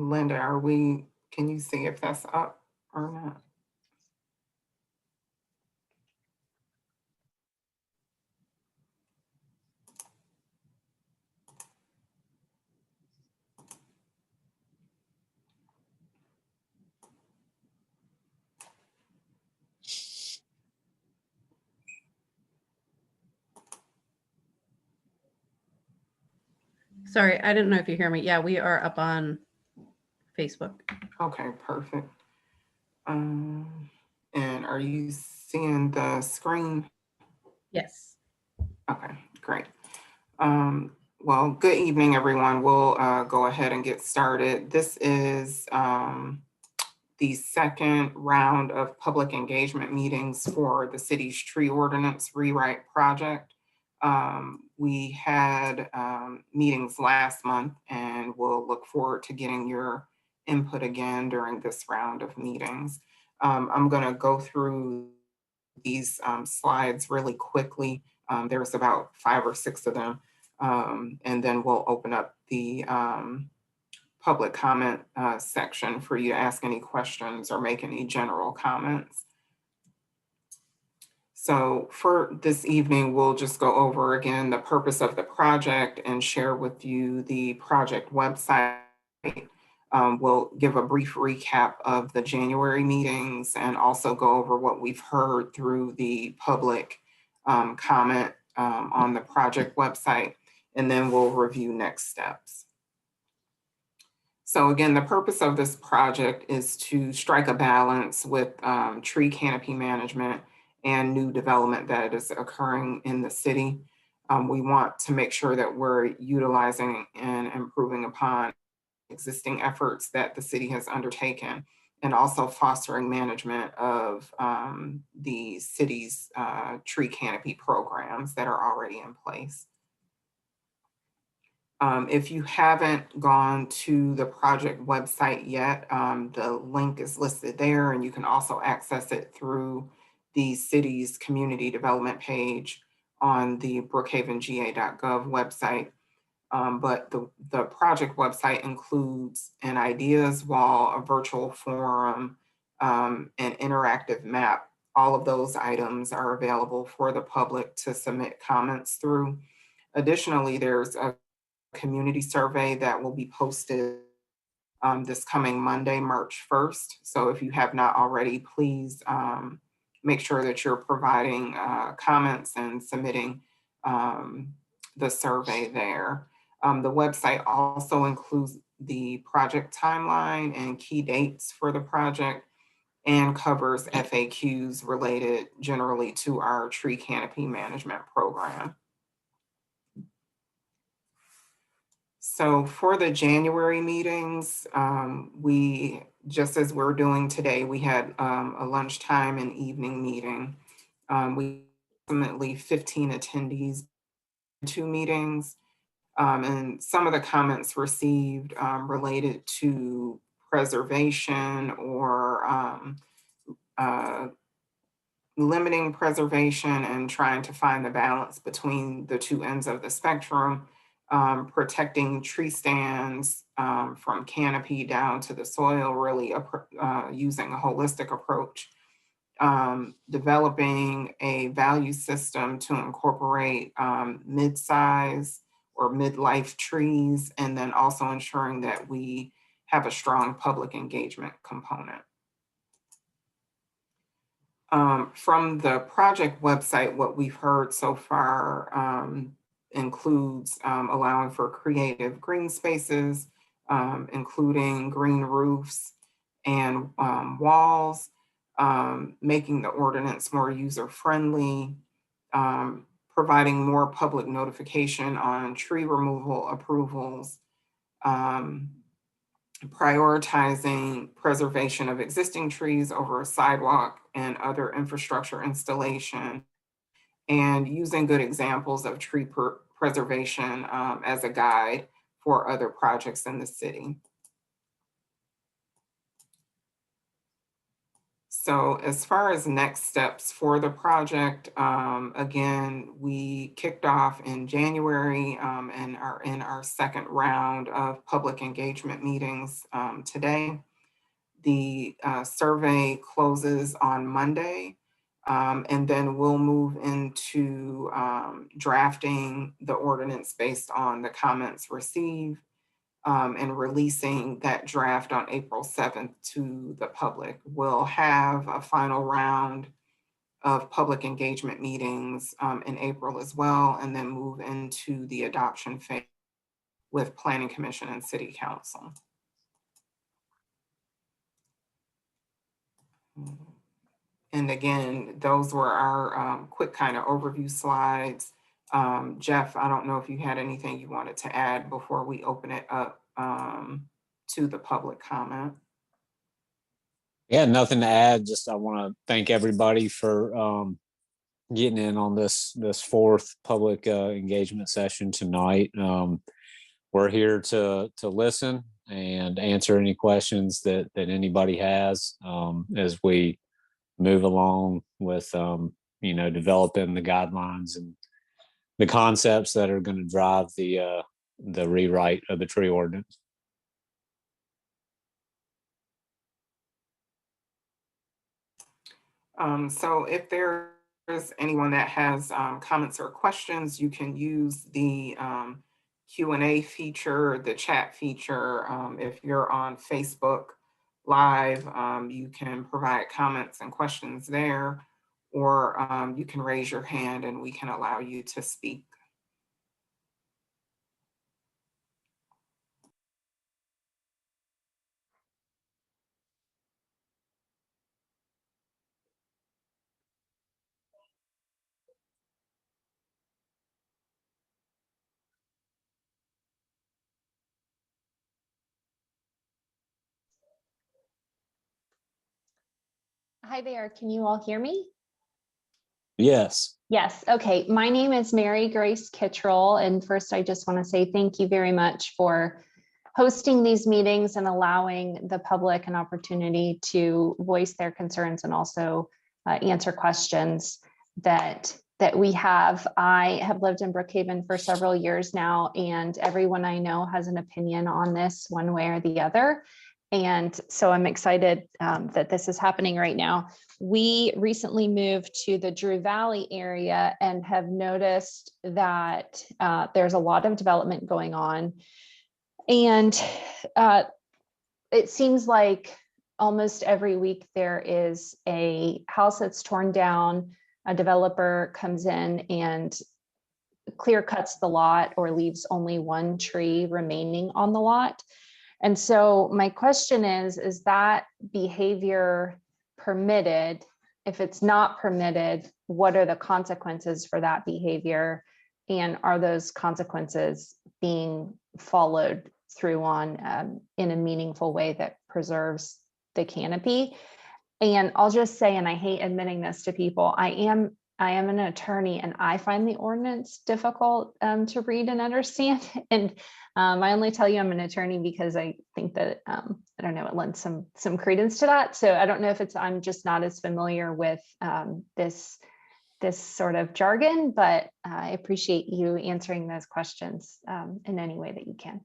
Linda, can you see if that's up or not? Sorry, I didn't know if you hear me. Yeah, we are up on Facebook. Okay, perfect. And are you seeing the screen? Yes. Okay, great. Well, good evening, everyone. We'll go ahead and get started. This is the second round of public engagement meetings for the city's tree ordinance rewrite project. We had meetings last month, and we'll look forward to getting your input again during this round of meetings. I'm going to go through these slides really quickly. There's about 5 or 6 of them, and then we'll open up the public comment section for you to ask any questions or make any general comments. So for this evening, we'll just go over again the purpose of the project and share with you the project website. We'll give a brief recap of the January meetings and also go over what we've heard through the public comment on the project website, and then we'll review next steps. So again, the purpose of this project is to strike a balance with tree canopy management and new development that is occurring in the city. We want to make sure that we're utilizing and improving upon existing efforts that the city has undertaken, and also fostering management of the city's tree canopy programs that are already in place. If you haven't gone to the project website yet, the link is listed there, and you can also access it through the city's community development page on the brookhavenga.gov website. But the project website includes an ideas wall, a virtual forum, an interactive map. All of those items are available for the public to submit comments through. Additionally, there's a community survey that will be posted this coming Monday, March 1st. So if you have not already, please make sure that you're providing comments and submitting the survey there. The website also includes the project timeline and key dates for the project, and covers FAQs related generally to our tree canopy management program. So for the January meetings, we, just as we're doing today, we had a lunchtime and evening meeting. We approximately 15 attendees, 2 meetings, and some of the comments received related to preservation or limiting preservation and trying to find the balance between the 2 ends of the spectrum. Protecting tree stands from canopy down to the soil, really using a holistic approach. Developing a value system to incorporate mid-size or midlife trees, and then also ensuring that we have a strong public engagement component. From the project website, what we've heard so far includes allowing for creative green spaces, including green roofs and walls, making the ordinance more user-friendly, providing more public notification on tree removal approvals, prioritizing preservation of existing trees over sidewalk and other infrastructure installation, and using good examples of tree preservation as a guide for other projects in the city. So as far as next steps for the project, again, we kicked off in January and are in our second round of public engagement meetings today. The survey closes on Monday, and then we'll move into drafting the ordinance based on the comments received and releasing that draft on April 7th to the public. We'll have a final round of public engagement meetings in April as well, and then move into the adoption phase with Planning Commission and City Council. And again, those were our quick kind of overview slides. Jeff, I don't know if you had anything you wanted to add before we open it up to the public comment. Yeah, nothing to add. Just I want to thank everybody for getting in on this fourth public engagement session tonight. We're here to listen and answer any questions that anybody has as we move along with developing the guidelines and the concepts that are going to drive the rewrite of the tree ordinance. So if there's anyone that has comments or questions, you can use the Q&A feature, the chat feature. If you're on Facebook Live, you can provide comments and questions there, or you can raise your hand and we can allow you to speak. Hi there, can you all hear me? Yes. Yes, okay. My name is Mary Grace Kittrell, and first I just want to say thank you very much for hosting these meetings and allowing the public an opportunity to voice their concerns and also answer questions that we have. I have lived in Brookhaven for several years now, and everyone I know has an opinion on this one way or the other. And so I'm excited that this is happening right now. We recently moved to the Drew Valley area and have noticed that there's a lot of development going on. And it seems like almost every week there is a house that's torn down, a developer comes in and clear cuts the lot or leaves only one tree remaining on the lot. And so my question is that behavior permitted? If it's not permitted, what are the consequences for that behavior? And are those consequences being followed through on in a meaningful way that preserves the canopy? And I'll just say, and I hate admitting this to people, I am an attorney and I find the ordinance difficult to read and understand. And I only tell you I'm an attorney because I think that, I don't know, it lends some credence to that. So I don't know if I'm just not as familiar with this sort of jargon, but I appreciate you answering those questions in any way that you can.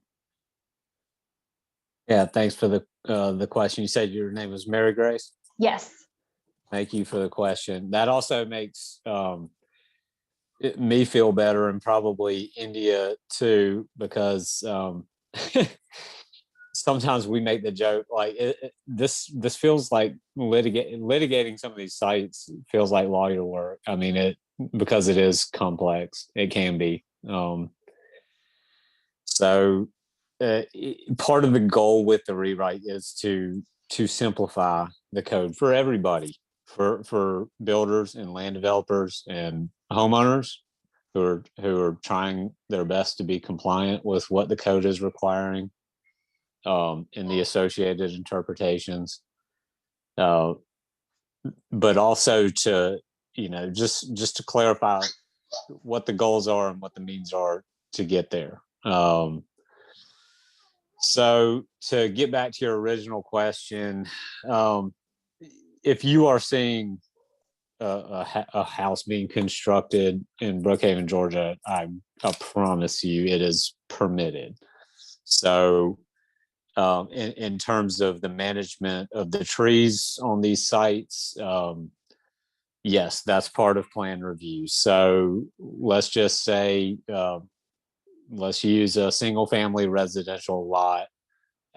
Yeah, thanks for the question. You said your name was Mary Grace? Yes. Thank you for the question. That also makes me feel better, and probably India too, because sometimes we make the joke like this feels like litigating some of these sites feels like lawyer work. I mean, because it is complex. It can be. So part of the goal with the rewrite is to simplify the code for everybody, for builders and land developers and homeowners who are trying their best to be compliant with what the code is requiring, in the associated interpretations, but also to, just to clarify what the goals are and what the means are to get there. So to get back to your original question, if you are seeing a house being constructed in Brookhaven, Georgia, I promise you it is permitted. So in terms of the management of the trees on these sites, yes, that's part of plan review. So let's just say, let's use a single family residential lot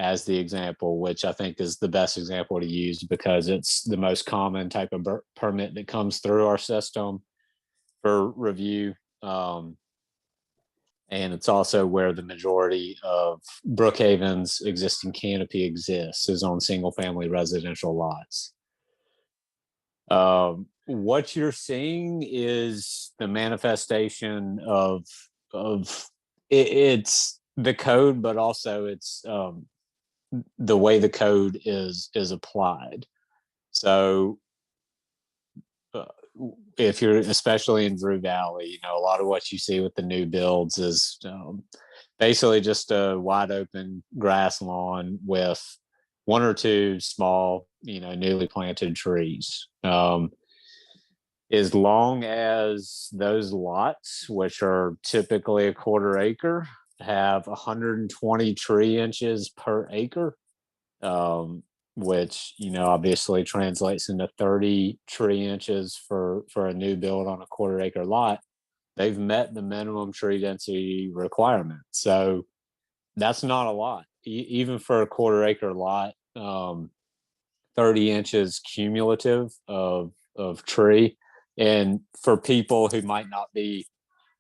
as the example, which I think is the best example to use because it's the most common type of permit that comes through our system for review. And it's also where the majority of Brookhaven's existing canopy exists, is on single family residential lots. What you're seeing is the manifestation of it's the code, but also it's the way the code is applied. So if you're especially in Drew Valley, a lot of what you see with the new builds is basically just a wide open grass lawn with one or two small, newly planted trees. As long as those lots, which are typically a quarter acre, have 120 tree inches per acre, which obviously translates into 30 tree inches for a new build on a quarter acre lot, they've met the minimum tree density requirement. So that's not a lot, even for a quarter acre lot. 30 inches cumulative of tree. And for people who might not be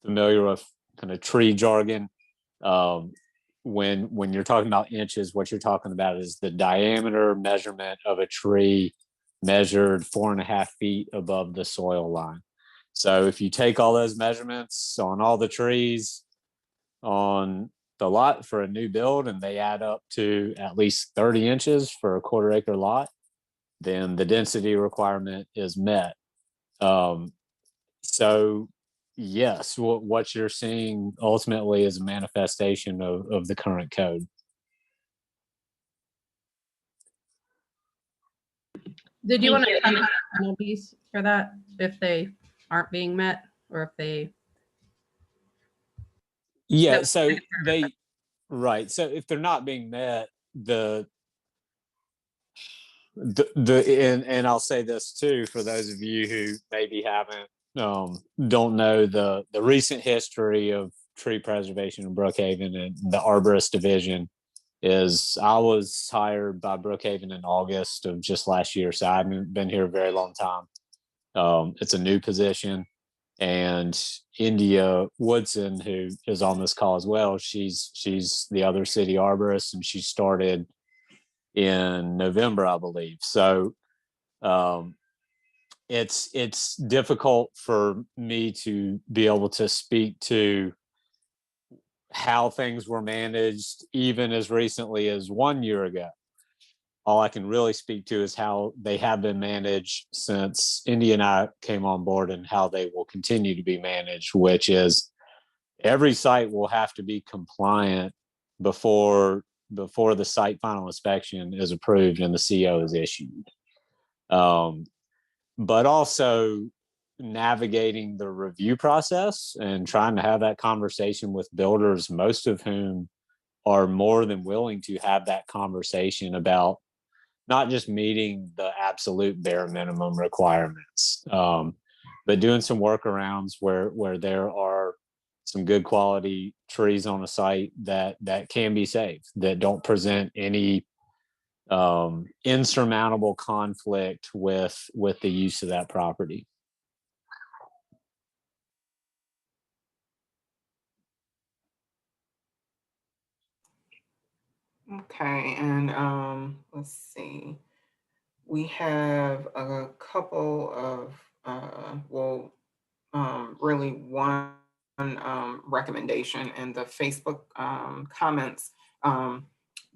familiar with kind of tree jargon, when you're talking about inches, what you're talking about is the diameter measurement of a tree measured 4.5 feet above the soil line. So if you take all those measurements on all the trees on the lot for a new build and they add up to at least 30 inches for a quarter acre lot, then the density requirement is met. So yes, what you're seeing ultimately is a manifestation of the current code. Did you Thank want to you. comment on penalties for that if they aren't being met or if they? Yeah, so right. So if they're not being met, and I'll say this too, for those of you who maybe don't know the recent history of tree preservation in Brookhaven and the Arborist Division, is I was hired by Brookhaven in August of just last year. So I haven't been here a very long time. It's a new position. And India Woodson, who is on this call as well, she's the other city arborist, and she started in November, I believe. So it's difficult for me to be able to speak to how things were managed even as recently as 1 year ago. All I can really speak to is how they have been managed since India and I came on board, and how they will continue to be managed, which is every site will have to be compliant before the site final inspection is approved and the CO is issued. But also navigating the review process and trying to have that conversation with builders, most of whom are more than willing to have that conversation about not just meeting the absolute bare minimum requirements, but doing some workarounds where there are some good quality trees on a site that can be saved, that don't present any insurmountable conflict with the use of that property. Okay, and let's see. We have a couple of really one recommendation in the Facebook comments.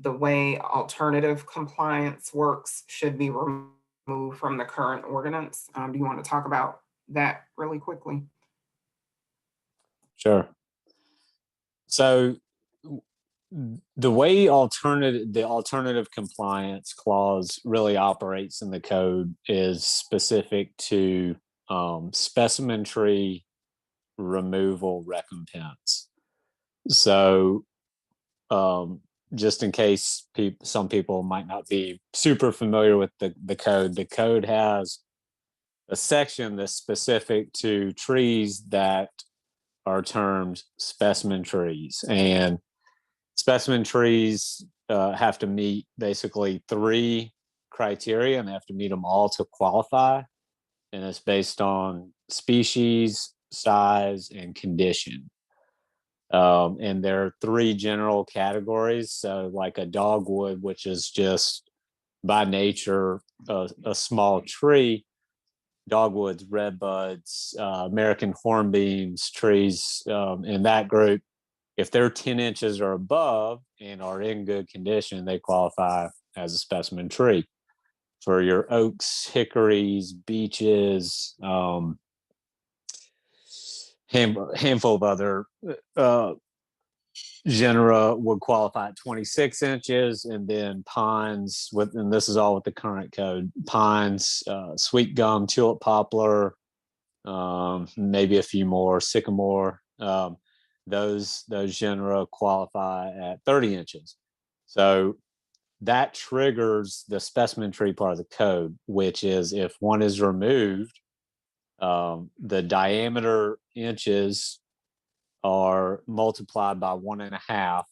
The way alternative compliance works should be removed from the current ordinance. Do you want to talk about that really quickly? Sure. So the way the alternative compliance clause really operates in the code is specific to specimen tree removal recompense. So just in case some people might not be super familiar with the code has a section that's specific to trees that are termed specimen trees. And specimen trees have to meet basically 3 criteria, and they have to meet them all to qualify. And it's based on species, size, and condition. And there are 3 general categories. So like a dogwood, which is just by nature a small tree, dogwoods, redbuds, American hornbeams, trees in that group, if they're 10 inches or above and are in good condition, they qualify as a specimen tree. For your oaks, hickories, beeches, handful of other genera would qualify at 26 inches, and then pines and this is all with the current code, pines, sweet gum, tulip poplar, maybe a few more, sycamore, those genera qualify at 30 inches. So that triggers the specimen tree part of the code, which is if one is removed, the diameter inches are multiplied by 1.5,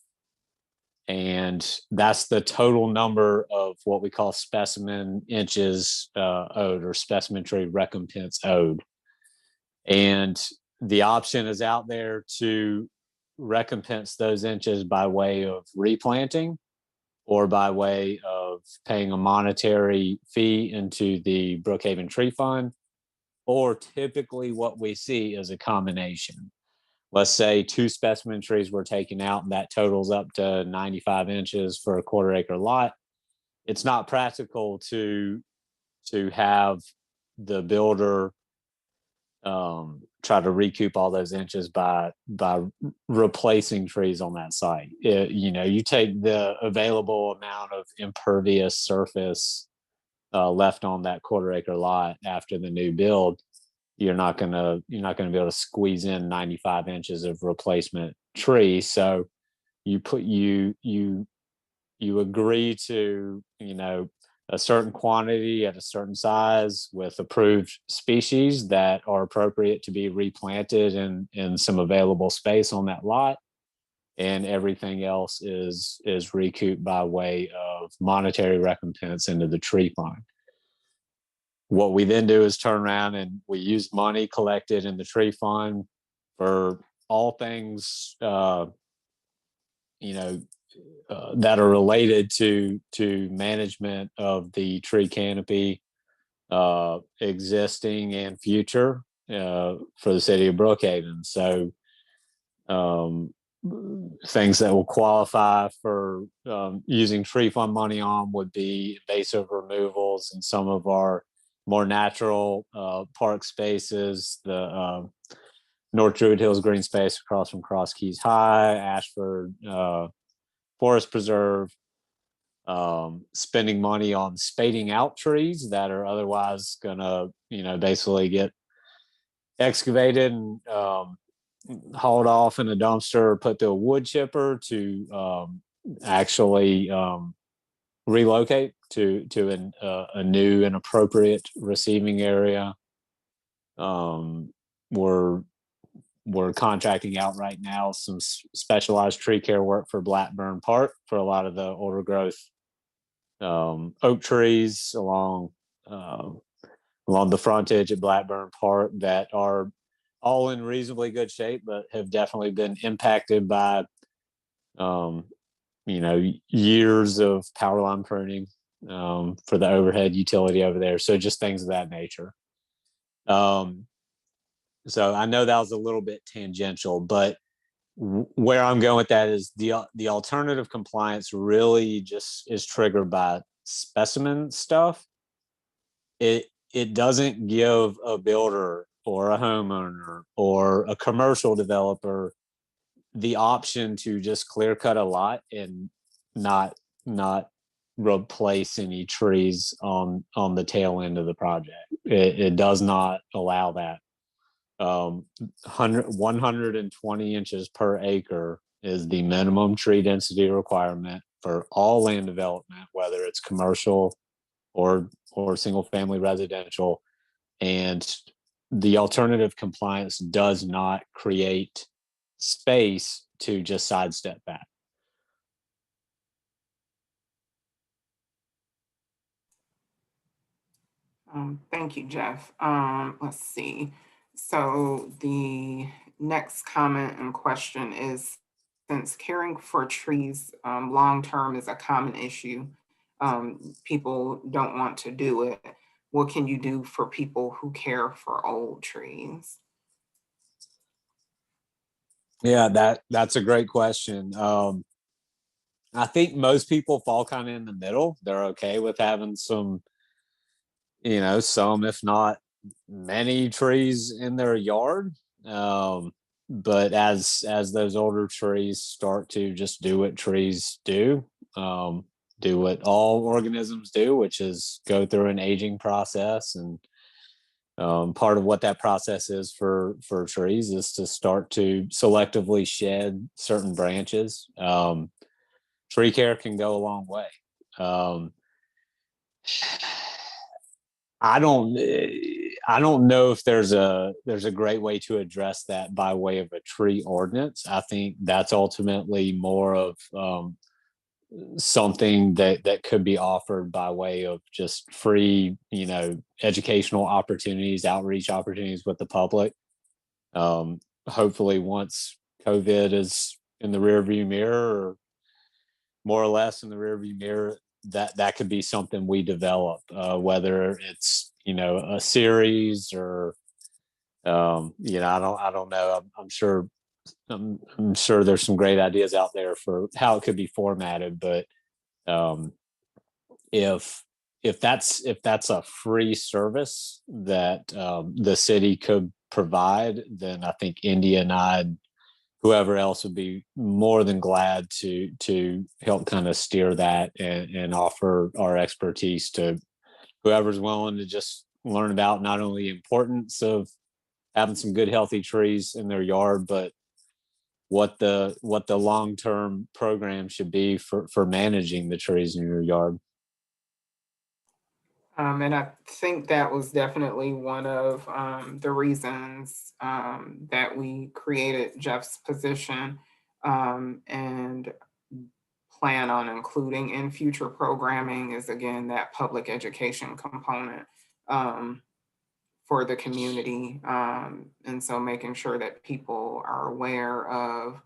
and that's the total number of what we call specimen inches owed, or specimen tree recompense owed. And the option is out there to recompense those inches by way of replanting or by way of paying a monetary fee into the Brookhaven Tree Fund, or typically what we see is a combination. Let's say 2 specimen trees were taken out and that totals up to 95 inches for a 1/4 acre lot. It's not practical to have the builder try to recoup all those inches by replacing trees on that site. You take the available amount of impervious surface left on that 1/4 acre lot after the new build. You're not gonna be able to squeeze in 95 inches of replacement tree. So you agree to a certain quantity at a certain size with approved species that are appropriate to be replanted in some available space on that lot, and everything else is recouped by way of monetary recompense into the tree fund. What we then do is turn around and we use money collected in the tree fund for all things that are related to management of the tree canopy, existing and future, for the city of Brookhaven. So things that will qualify for using tree fund money on would be invasive removals and some of our more natural park spaces, the North Druid Hills Green Space across from Cross Keys High, Ashford Forest Preserve, spending money on spading out trees that are otherwise gonna, basically get excavated and hauled off in a dumpster or put through a wood chipper to actually relocate to a new and appropriate receiving area. We're we're contracting out right now some specialized tree care work for Blackburn Park for a lot of the older growth oak trees along the frontage at Blackburn Park that are all in reasonably good shape, but have definitely been impacted by, years of power line pruning for the overhead utility over there. So just things of that nature. So I know that was a little bit tangential, but where I'm going with that is the alternative compliance really just is triggered by specimen stuff. It doesn't give a builder or a homeowner or a commercial developer the option to just clear cut a lot and not replace any trees on the tail end of the project. It does not allow that. 120 inches per acre is the minimum tree density requirement for all land development, whether it's commercial or single family residential. And the alternative compliance does not create space to just sidestep that. Thank you, Jeff. Let's see. So the next comment and question is, since caring for trees long-term is a common issue, people don't want to do it. What can you do for people who care for old trees? Yeah, that's a great question. I think most people fall kind of in the middle. They're okay with having some, some, if not many trees in their yard. But as those older trees start to just do what trees do what all organisms do, which is go through an aging process. And part of what that process is for trees is to start to selectively shed certain branches. Tree care can go a long way. I don't know if there's a great way to address that by way of a tree ordinance. I think that's ultimately more of something that could be offered by way of just free, educational opportunities, outreach opportunities with the public. Hopefully once COVID is in the rearview mirror, or more or less in the rearview mirror, that could be something we develop, whether it's, a series or, I don't know. I'm sure there's some great ideas out there for how it could be formatted, but if that's a free service that the city could provide, then I think India and whoever else would be more than glad to help kind of steer that and offer our expertise to whoever's willing to just learn about not only the importance of having some good healthy trees in their yard, but what the long-term program should be for managing the trees in your yard. And I think that was definitely one of the reasons that we created Jeff's position, and plan on including in future programming is, again, that public education component for the community. And so making sure that people are aware of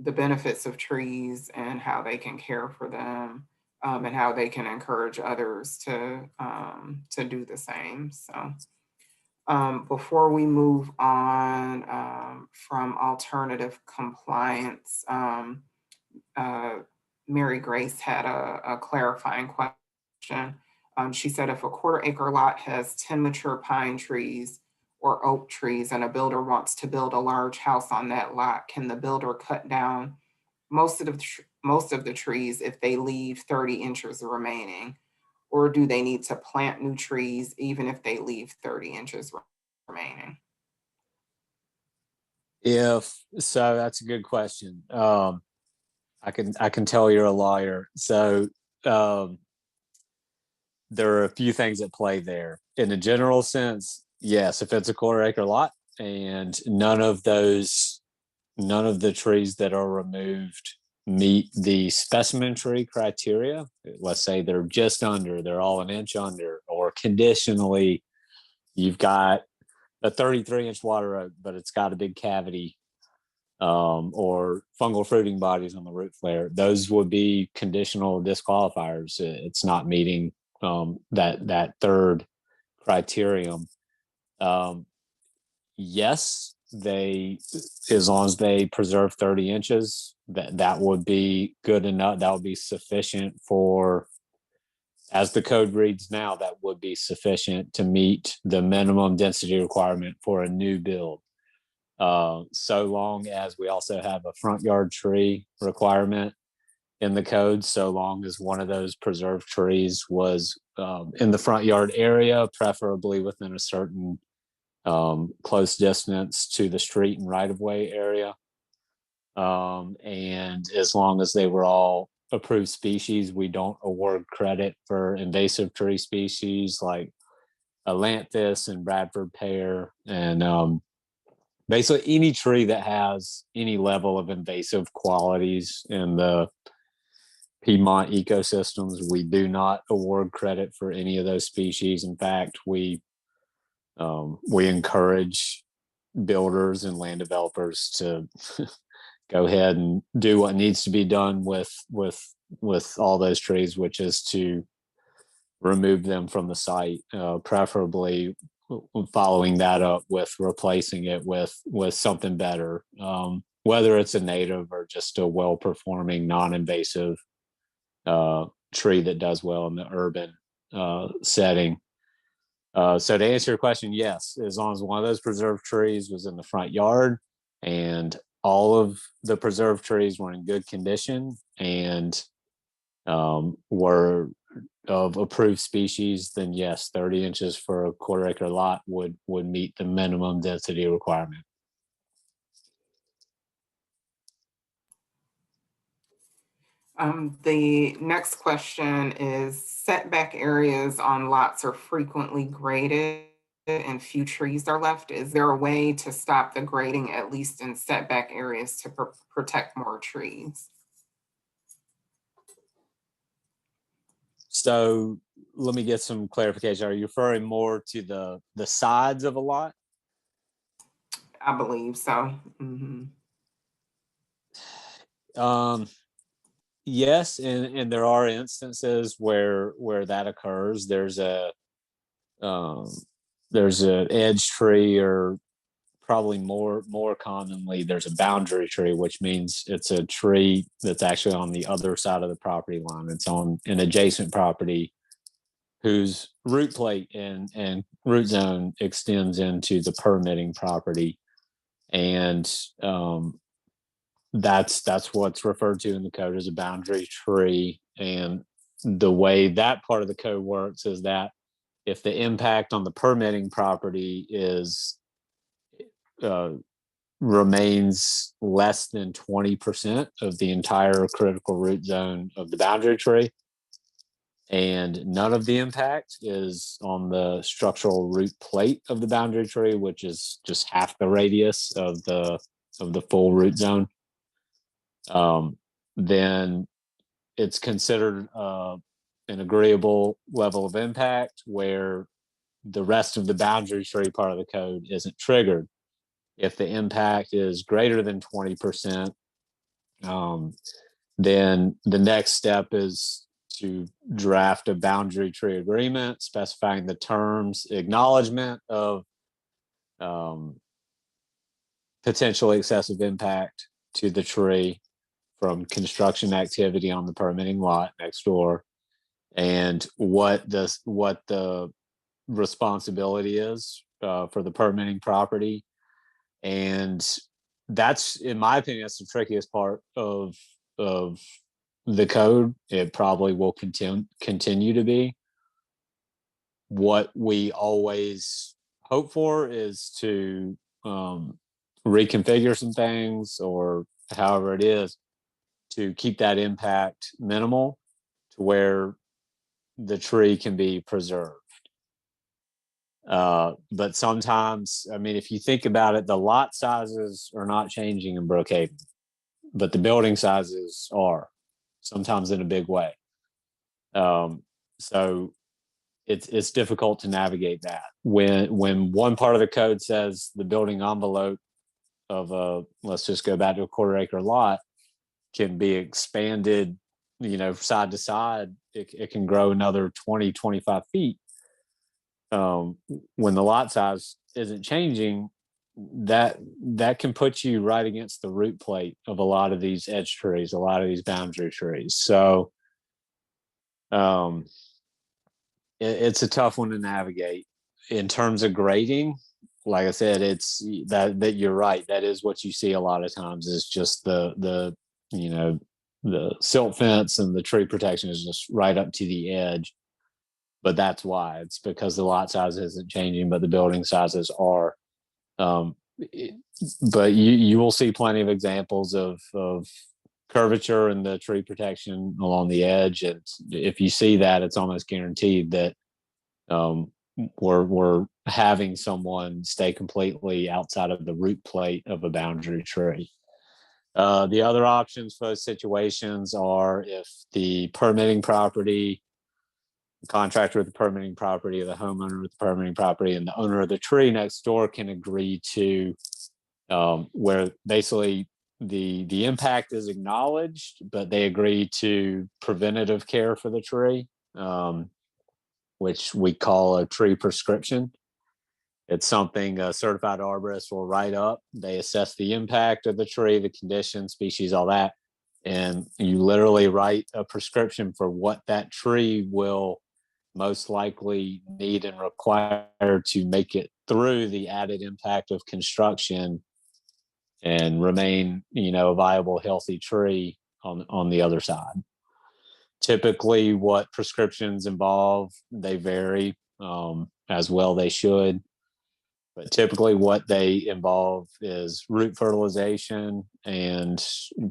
the benefits of trees and how they can care for them, and how they can encourage others to do the same. So before we move on from alternative compliance, Mary Grace had a clarifying question. She said, if a quarter-acre lot has 10 mature pine trees or oak trees and a builder wants to build a large house on that lot, can the builder cut down most of the trees if they leave 30 inches remaining? Or do they need to plant new trees even if they leave 30 inches remaining? So that's a good question. I can tell you're a lawyer. So there are a few things at play there. In a general sense, yes, if it's a quarter acre lot, And none of the trees that are removed meet the specimen tree criteria. Let's say they're just under, they're all an inch under, or conditionally, you've got a 33-inch water oak, but it's got a big cavity, or fungal fruiting bodies on the root flare. Those would be conditional disqualifiers. It's not meeting that third criterion. Yes, as long as they preserve 30 inches, that would be good enough. That would be sufficient for, as the code reads now, that would be sufficient to meet the minimum density requirement for a new build. So long as we also have a front yard tree requirement in the code, so long as one of those preserved trees was in the front yard area, preferably within a certain close distance to the street and right-of-way area. And as long as they were all approved species, we don't award credit for invasive tree species like Atlantis and Bradford pear, and basically any tree that has any level of invasive qualities in the Piedmont ecosystems. We do not award credit for any of those species. In fact, we encourage builders and land developers to go ahead and do what needs to be done with all those trees, which is to remove them from the site, preferably following that up with replacing it with something better, whether it's a native or just a well-performing, non-invasive tree that does well in the urban setting. So to answer your question, yes, as long as one of those preserved trees was in the front yard and all of the preserved trees were in good condition and were of approved species, then yes, 30 inches for a quarter acre lot would meet the minimum density requirement. The next question is, setback areas on lots are frequently graded and few trees are left. Is there a way to stop the grading, at least in setback areas, to protect more trees? So let me get some clarification. Are you referring more to the sides of a lot? I believe so. Mhm. Yes, and there are instances where that occurs. There's an edge tree, or probably more commonly there's a boundary tree, which means it's a tree that's actually on the other side of the property line. It's on an adjacent property whose root plate and root zone extends into the permitting property, and that's what's referred to in the code as a boundary tree. And the way that part of the code works is that if the impact on the permitting property is remains less than 20% of the entire critical root zone of the boundary tree, and none of the impact is on the structural root plate of the boundary tree, which is just half the radius of the full root zone, then it's considered an agreeable level of impact, where the rest of the boundary tree part of the code isn't triggered. If the impact is greater than 20%, then the next step is to draft a boundary tree agreement specifying the terms, acknowledgement of potentially excessive impact to the tree from construction activity on the permitting lot next door, and what the responsibility is for the permitting property. And that's, in my opinion, that's the trickiest part of the code. It probably will continue to be. What we always hope for is to reconfigure some things, or however it is, to keep that impact minimal to where the tree can be preserved. But sometimes, I mean, if you think about it, the lot sizes are not changing in Brookhaven, but the building sizes are, sometimes in a big way. So it's difficult to navigate that when one part of the code says the building envelope of a, let's just go back to a 1/4 acre lot, can be expanded, side to side. It can grow another 20, 25 feet. When the lot size isn't changing, that can put you right against the root plate of a lot of these edge trees, a lot of these boundary trees. So it's a tough one to navigate. In terms of grading, like I said, it's that you're right. That is what you see a lot of times, is just the silt fence and the tree protection is just right up to the edge. But that's why. It's because the lot size isn't changing, but the building sizes are. But you will see plenty of examples of curvature in the tree protection along the edge. And if you see that, it's almost guaranteed that we're having someone stay completely outside of the root plate of a boundary tree. The other options for those situations are if the permitting property, the contractor with the permitting property, or the homeowner with the permitting property, and the owner of the tree next door can agree to where basically the impact is acknowledged, but they agree to preventative care for the tree, which we call a tree prescription. It's something a certified arborist will write up. They assess the impact of the tree, the condition, species, all that. And you literally write a prescription for what that tree will most likely need and require to make it through the added impact of construction and remain, a viable, healthy tree on the other side. Typically, what prescriptions involve, they vary, as well they should. But typically what they involve is root fertilization. And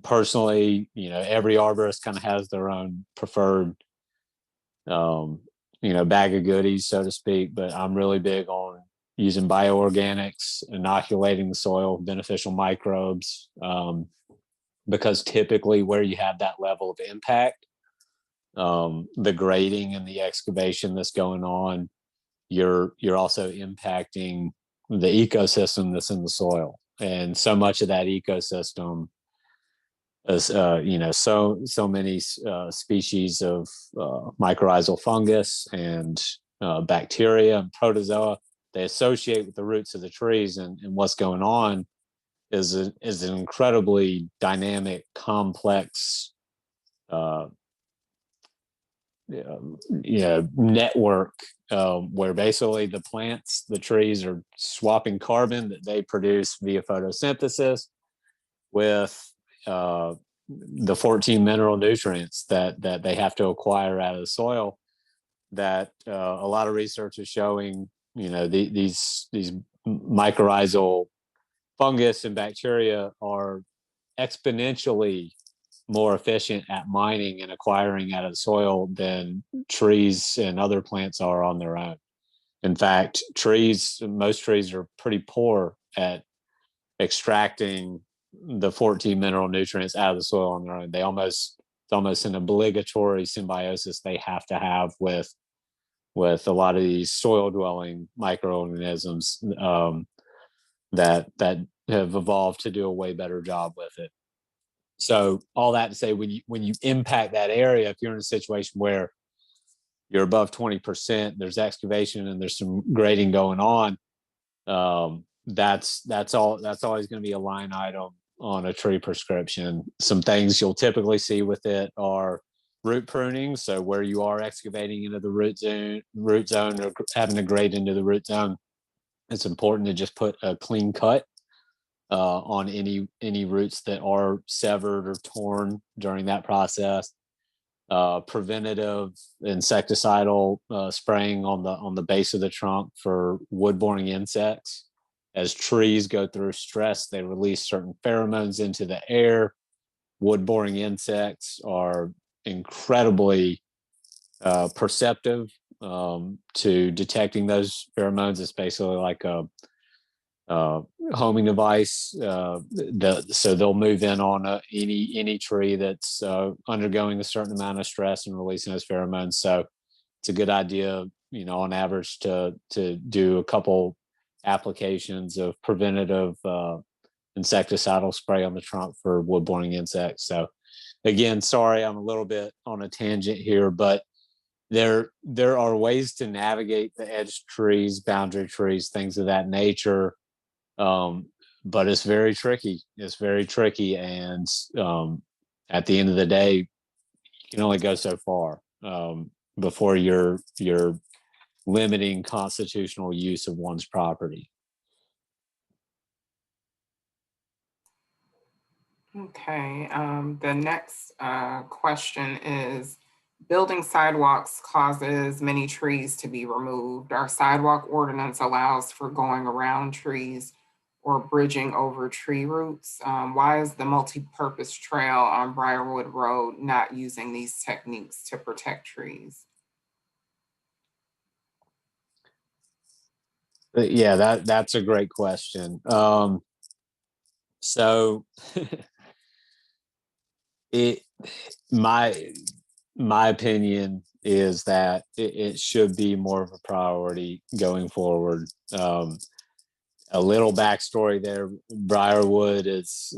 personally, every arborist kind of has their own preferred, bag of goodies, so to speak. But I'm really big on using bioorganics, inoculating the soil, beneficial microbes, because typically where you have that level of impact, the grading and the excavation that's going on, you're also impacting the ecosystem that's in the soil. And so much of that ecosystem is, so many species of mycorrhizal fungus and bacteria and protozoa, they associate with the roots of the trees. And what's going on is an incredibly dynamic, complex network, where basically the trees are swapping carbon that they produce via photosynthesis with the 14 mineral nutrients that they have to acquire out of the soil. That a lot of research is showing, these mycorrhizal fungus and bacteria are exponentially more efficient at mining and acquiring out of the soil than trees and other plants are on their own. In fact, most trees are pretty poor at extracting the 14 mineral nutrients out of the soil on their own. It's almost an obligatory symbiosis they have to have with a lot of these soil dwelling microorganisms that have evolved to do a way better job with it. So all that to say, when you impact that area, if you're in a situation where you're above 20%, there's excavation and there's some grading going on, that's always going to be a line item on a tree prescription. Some things you'll typically see with it are root pruning. So where you are excavating into the root zone or having to grade into the root zone, it's important to just put a clean cut on any roots that are severed or torn during that process. Preventative insecticidal spraying on the base of the trunk for wood-boring insects. As trees go through stress, they release certain pheromones into the air. Wood-boring insects are incredibly perceptive to detecting those pheromones. It's basically like a homing device. So they'll move in on any tree that's undergoing a certain amount of stress and releasing those pheromones. So it's a good idea, on average, to do a couple applications of preventative insecticidal spray on the trunk for wood-borne insects. So again, sorry, I'm a little bit on a tangent here, but there are ways to navigate the edge trees, boundary trees, things of that nature. But it's very tricky. It's very tricky. And at the end of the day, you can only go so far before you're limiting constitutional use of one's property. Okay, the next question is, building sidewalks causes many trees to be removed. Our sidewalk ordinance allows for going around trees or bridging over tree roots. Why is the multi-purpose trail on Briarwood Road not using these techniques to protect trees? But yeah, that's a great question. So it my opinion is that it should be more of a priority going forward. A little backstory there: Briarwood is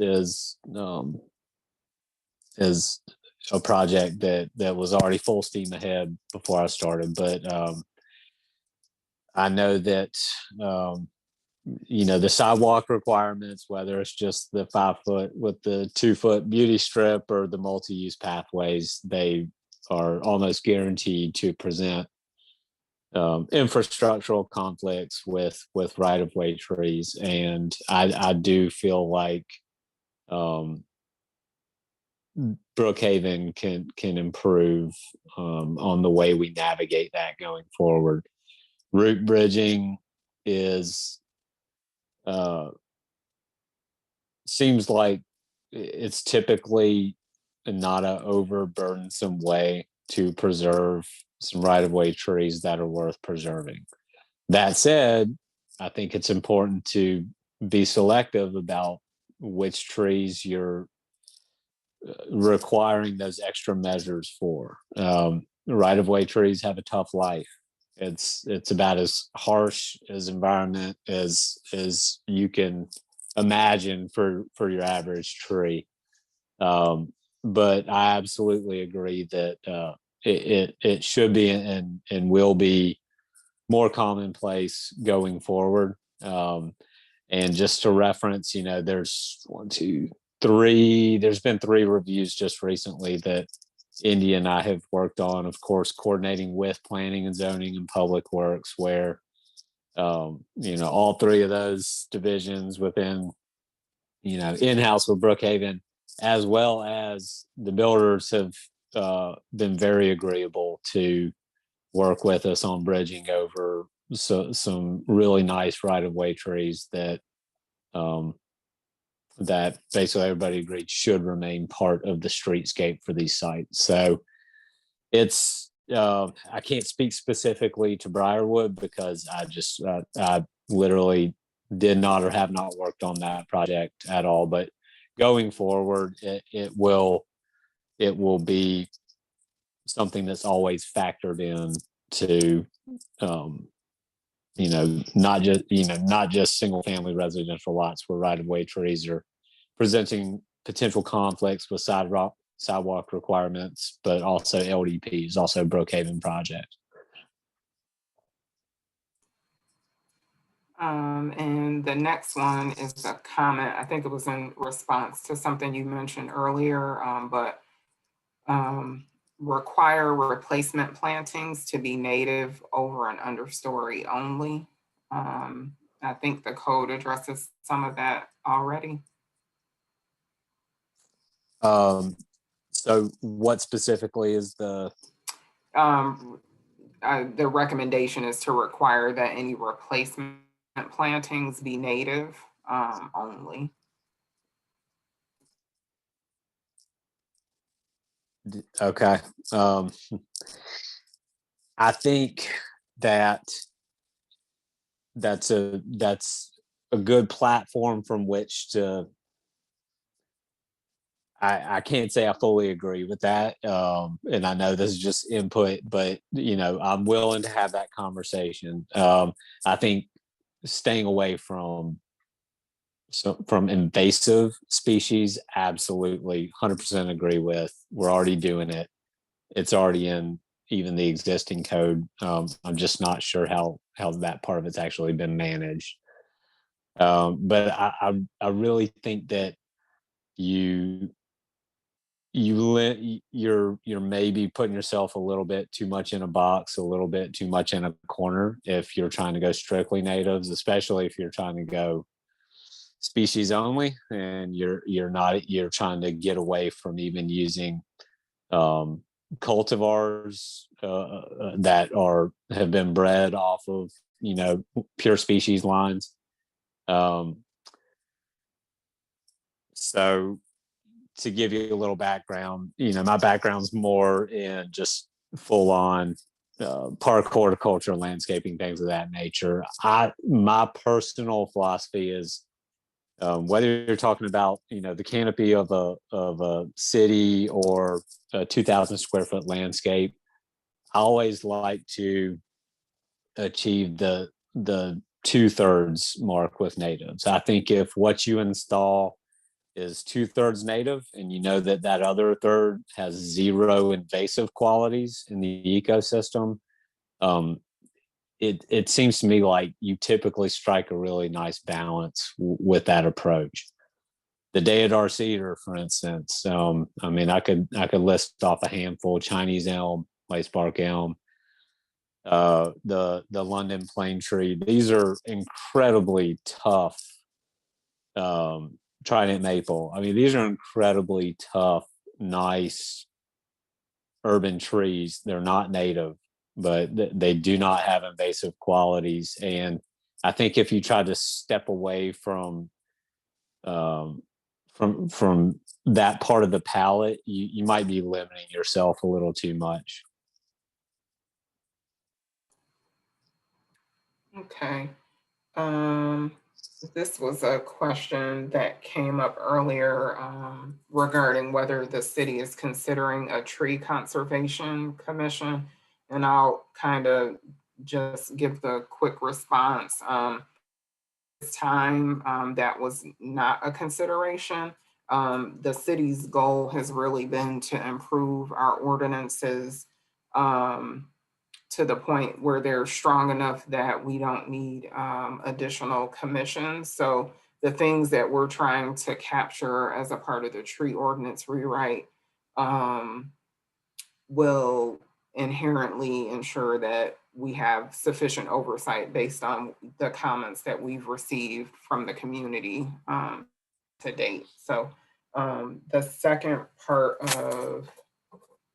a project that was already full steam ahead before I started, but I know that the sidewalk requirements, whether it's just the 5 foot with the 2 foot beauty strip or the multi-use pathways, they are almost guaranteed to present infrastructural conflicts with right-of-way trees. And I do feel like Brookhaven can improve on the way we navigate that going forward. Root bridging is seems like it's typically not a overburdensome way to preserve some right-of-way trees that are worth preserving. That said, I think it's important to be selective about which trees you're requiring those extra measures for. Right-of-way trees have a tough life. It's about as harsh as environment as you can imagine for your average tree. But I absolutely agree that it should be and will be more commonplace going forward. And just to reference, there's 1, 2, 3. There's been 3 reviews just recently that Indy and I have worked on, of course, coordinating with planning and zoning and public works, where all 3 of those divisions within in-house with Brookhaven, as well as the builders, have been very agreeable to work with us on bridging over some really nice right-of-way trees that that basically everybody agreed should remain part of the streetscape for these sites. So it's I can't speak specifically to Briarwood because I literally did not or have not worked on that project at all. But going forward, it will be something that's always factored in to not just single family residential lots where right-of-way trees are presenting potential conflicts with sidewalk requirements, but also LDPs, also Brookhaven project. And the next one is a comment. I think it was in response to something you mentioned earlier, but require replacement plantings to be native over an understory only. I think the code addresses some of that already. So what specifically is the recommendation is to require that any replacement plantings be native only. Okay. I think that that's a good platform from which to. I can't say I fully agree with that, and I know this is just input, but I'm willing to have that conversation. I think staying away from invasive species, absolutely, 100% agree with. We're already doing it. It's already in even the existing code. I'm just not sure how that part of it's actually been managed. But I really think that you're maybe putting yourself a little bit too much in a box, a little bit too much in a corner if you're trying to go strictly natives, especially if you're trying to go species only, and you're trying to get away from even using cultivars that have been bred off of pure species lines. So to give you a little background, my background's more in just full on park horticulture, landscaping, things of that nature. My personal philosophy is whether you're talking about the canopy of a city or a 2,000 square foot landscape, I always like to achieve the 2/3 mark with natives. I think if what you install is 2/3 native, and that other third has zero invasive qualities in the ecosystem, it seems to me like you typically strike a really nice balance with that approach. The Deodar cedar, for instance, I could list off a handful: Chinese elm, lace bark elm, the London plane tree. These are incredibly tough. Trident maple. These are incredibly tough, nice urban trees. They're not native, but they do not have invasive qualities. And I think if you try to step away from that part of the palette, you might be limiting yourself a little too much. Okay. This was a question that came up earlier regarding whether the city is considering a tree conservation commission. And I'll kind of just give the quick response. This time, that was not a consideration. The city's goal has really been to improve our ordinances to the point where they're strong enough that we don't need additional commissions. So the things that we're trying to capture as a part of the tree ordinance rewrite will inherently ensure that we have sufficient oversight based on the comments that we've received from the community to date. So the second part of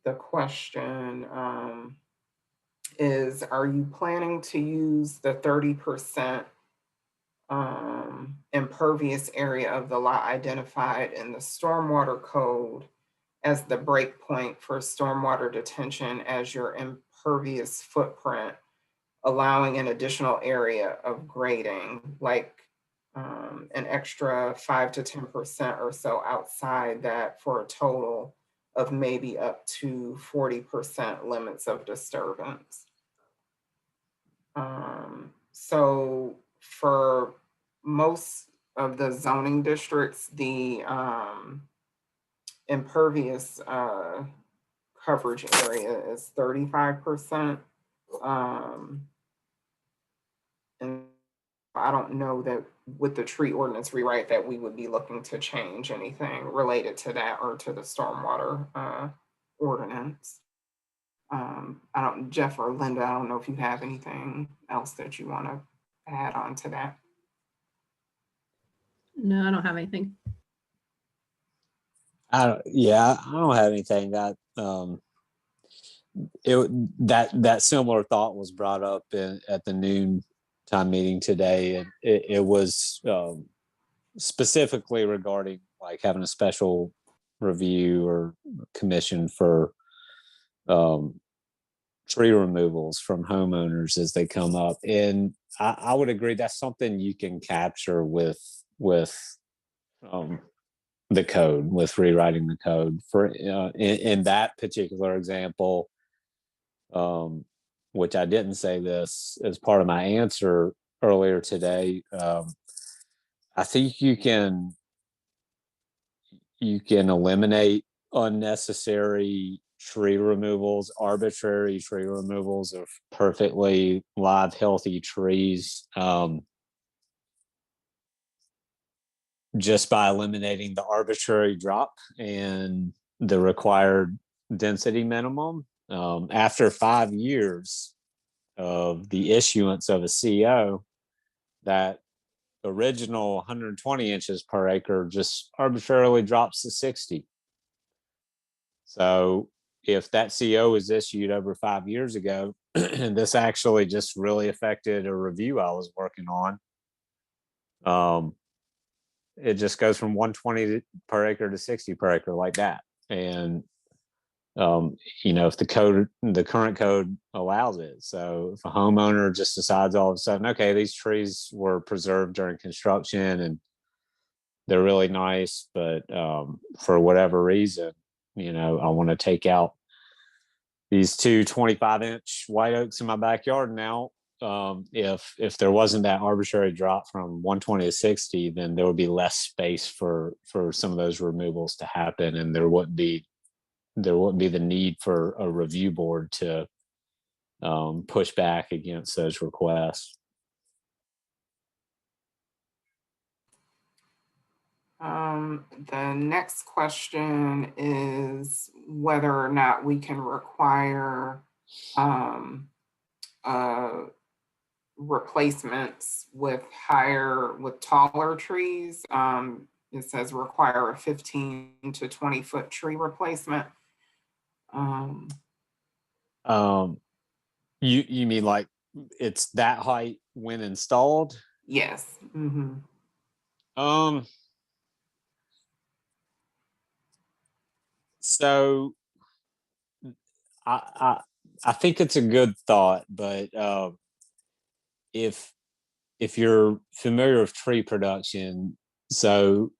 the question is, are you planning to use the 30% impervious area of the lot identified in the stormwater code as the break point for stormwater detention as your impervious footprint, allowing an additional area of grading, like an extra 5 to 10% or so outside that, for a total of maybe up to 40% limits of disturbance? So for most of the zoning districts, the impervious coverage area is 35%. And I don't know that with the tree ordinance rewrite that we would be looking to change anything related to that or to the stormwater ordinance. Jeff or Linda, I don't know if you have anything else that you want to add on to that. No, I don't have anything. I don't have anything. That similar thought was brought up at the noon time meeting today, and it was specifically regarding like having a special review or commission for tree removals from homeowners as they come up. And I would agree that's something you can capture with the code, with rewriting the code. For in that particular example, which I didn't say this as part of my answer earlier today, I think you can eliminate unnecessary tree removals, arbitrary tree removals of perfectly live, healthy trees, just by eliminating the arbitrary drop and the required density minimum. After 5 years of the issuance of a CO, that original 120 inches per acre just arbitrarily drops to 60. So if that CO was issued over 5 years ago, and this actually just really affected a review I was working on, it just goes from 120 per acre to 60 per acre like that. And if the current code allows it. So if a homeowner just decides all of a sudden, okay, these trees were preserved during construction and they're really nice, but for whatever reason, I want to take out these two 25-inch white oaks in my backyard now. If there wasn't that arbitrary drop from 120 to 60, then there would be less space for some of those removals to happen, and there wouldn't be the need for a review board to push back against those requests. The next question is whether or not we can require replacements with taller trees. It says require a 15 to 20 foot tree replacement. You mean like it's that height when installed? Yes. Mm-hmm. So I think it's a good thought, but if you're familiar with tree production, so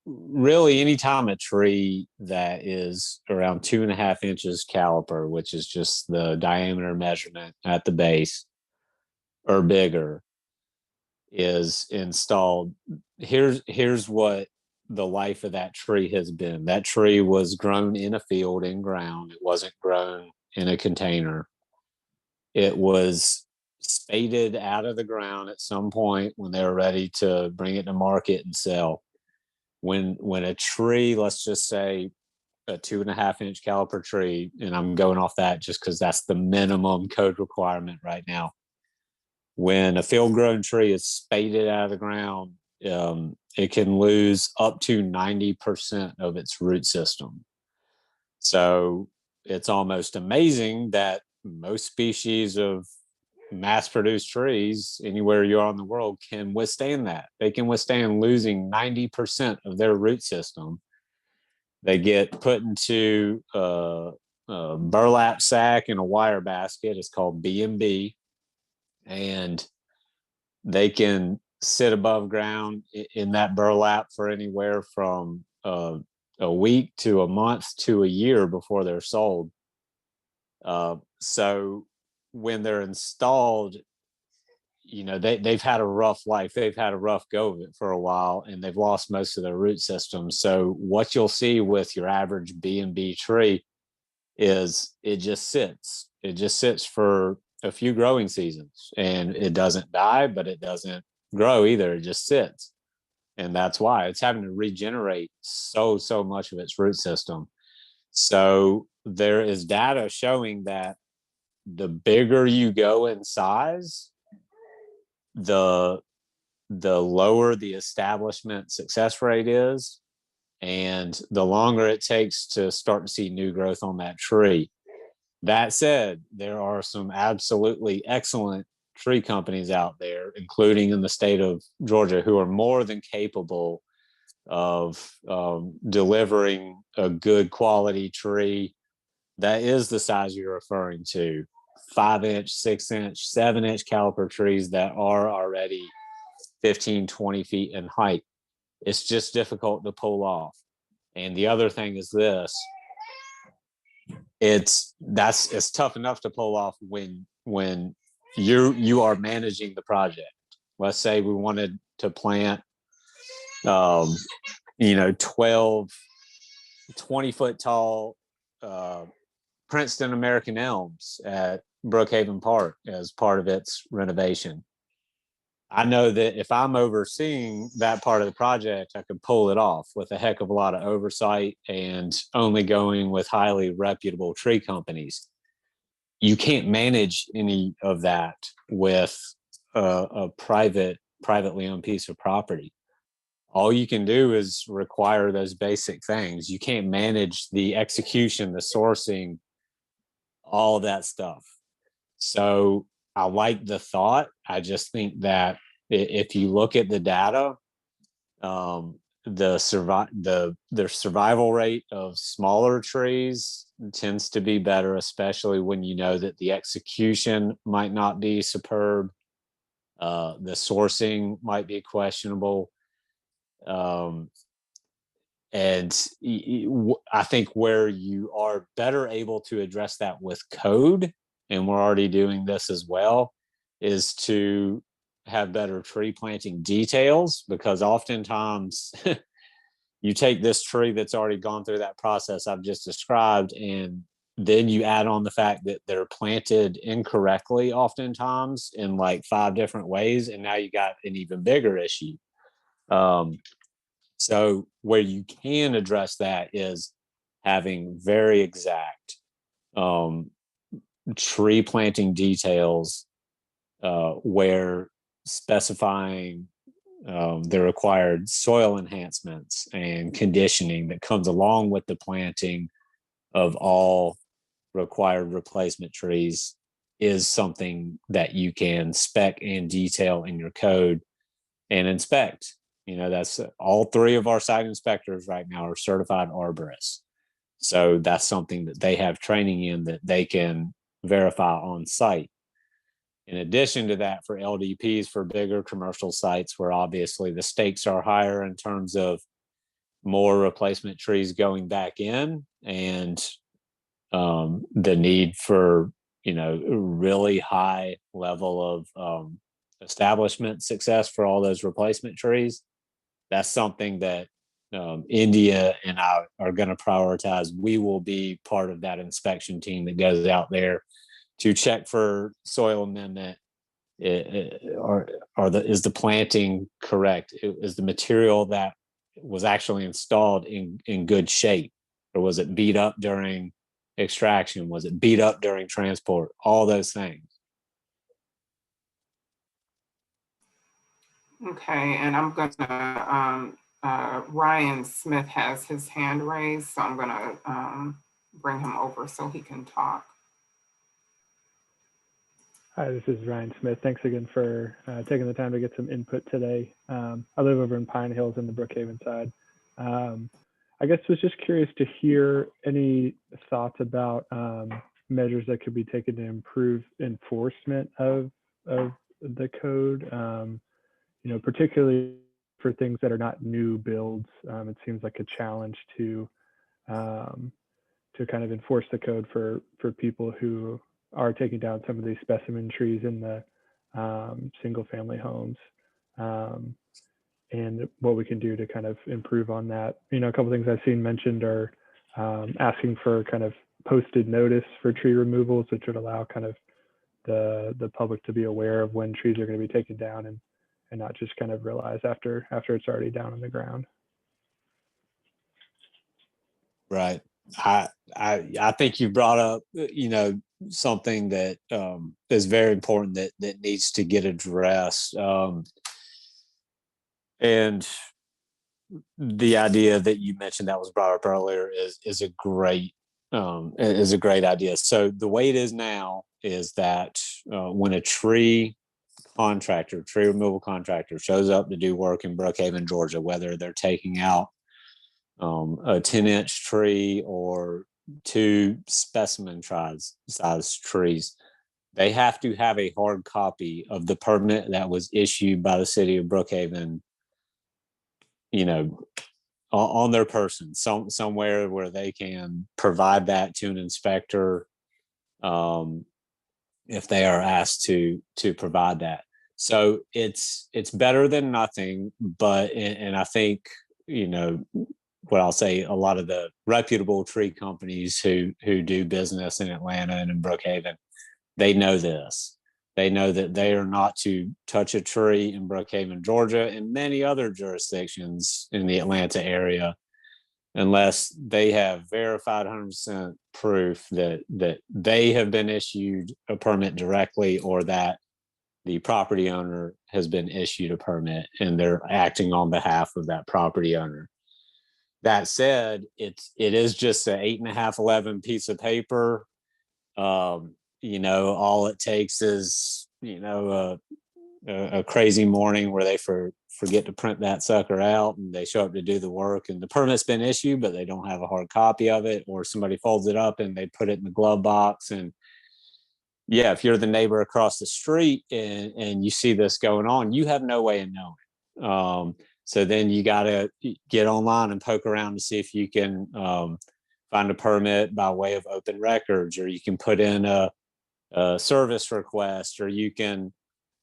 really anytime a tree that is around 2.5 inches caliper, which is just the diameter measurement at the base, or bigger, is installed, here's what the life of that tree has been. That tree was grown in a field in ground. It wasn't grown in a container. It was spaded out of the ground at some point when they were ready to bring it to market and sell. When a tree, let's just say a 2.5 inch caliper tree, and I'm going off that just because that's the minimum code requirement right now. When a field grown tree is spaded out of the ground, it can lose up to 90% of its root system. So it's almost amazing that most species of mass produced trees anywhere you are in the world can withstand that. They can withstand losing 90% of their root system. They get put into a burlap sack and a wire basket. It's called B&B. And they can sit above ground in that burlap for anywhere from a week to a month to a year before they're sold. So when they're installed, they've had a rough life. They've had a rough go of it for a while, and they've lost most of their root system. So what you'll see with your average B&B tree is it just sits. It just sits for a few growing seasons, and it doesn't die, but it doesn't grow either. It just sits. And that's why it's having to regenerate so much of its root system. So there is data showing that the bigger you go in size, the lower the establishment success rate is, and the longer it takes to start to see new growth on that tree. That said, there are some absolutely excellent tree companies out there, including in the state of Georgia, who are more than capable of delivering a good quality tree that is the size you're referring to 5-inch, 6-inch, 7-inch caliper trees that are already 15, 20 feet in height. It's just difficult to pull off. And the other thing is this, it's tough enough to pull off when you are managing the project. Let's say we wanted to plant 12 20-foot tall Princeton American elms at Brookhaven Park as part of its renovation. I know that if I'm overseeing that part of the project, I could pull it off with a heck of a lot of oversight and only going with highly reputable tree companies. You can't manage any of that with a privately owned piece of property. All you can do is require those basic things. You can't manage the execution, the sourcing, all of that stuff. So I like the thought. I just think that if you look at the data, the survival rate of smaller trees tends to be better, especially when you know that the execution might not be superb. The sourcing might be questionable. And I think where you are better able to address that with code, and we're already doing this as well, is to have better tree planting details, because oftentimes you take this tree that's already gone through that process I've just described, and then you add on the fact that they're planted incorrectly oftentimes in like 5 different ways, and now you got an even bigger issue. So where you can address that is having very exact tree planting details, where specifying the required soil enhancements and conditioning that comes along with the planting of all required replacement trees is something that you can spec and detail in your code and inspect. That's all 3 of our site inspectors right now are certified arborists. So that's something that they have training in that they can verify on site. In addition to that, for LDPs, for bigger commercial sites where obviously the stakes are higher in terms of more replacement trees going back in, and the need for, really high level of establishment success for all those replacement trees, that's something that India and I are going to prioritize. We will be part of that inspection team that goes out there to check for soil amendment. Is the planting correct? Is the material that was actually installed in good shape, or was it beat up during extraction? Was it beat up during transport? All those things. Okay, and I'm gonna, Ryan Smith has his hand raised, so I'm gonna bring him over so he can talk. Hi, this is Ryan Smith. Thanks again for taking the time to get some input today. I live over in Pine Hills in the Brookhaven side. I guess was just curious to hear any thoughts about measures that could be taken to improve enforcement of the code, particularly for things that are not new builds. It seems like a challenge to kind of enforce the code for people who are taking down some of these specimen trees in the single family homes, and what we can do to kind of improve on that. A couple of things I've seen mentioned are asking for kind of posted notice for tree removals, which would allow kind of the public to be aware of when trees are going to be taken down, and not just kind of realize after it's already down on the ground. Right. I think you brought up, something that is very important that needs to get addressed. And the idea that you mentioned that was brought up earlier is a great idea. So the way it is now is that when a tree removal contractor shows up to do work in Brookhaven, Georgia, whether they're taking out a 10-inch tree or 2 specimen size trees, they have to have a hard copy of the permit that was issued by the city of Brookhaven, you know, on their person, somewhere where they can provide that to an inspector, if they are asked to provide that. So it's better than nothing, but and I think, you know, what I'll say, a lot of the reputable tree companies who do business in Atlanta and in Brookhaven, they know this. They know that they are not to touch a tree in Brookhaven, Georgia, and many other jurisdictions in the Atlanta area unless they have verified 100% proof that they have been issued a permit directly, or that the property owner has been issued a permit and they're acting on behalf of that property owner. That said, it is just an 8.511 piece of paper. You know, all it takes is, you know, a crazy morning where they forget to print that sucker out and they show up to do the work and the permit's been issued, but they don't have a hard copy of it, or somebody folds it up and they put it in the glove box. And yeah, if you're the neighbor across the street and you see this going on, you have no way of knowing. So then you got to get online and poke around to see if you can find a permit by way of open records, or you can put in a service request, or you can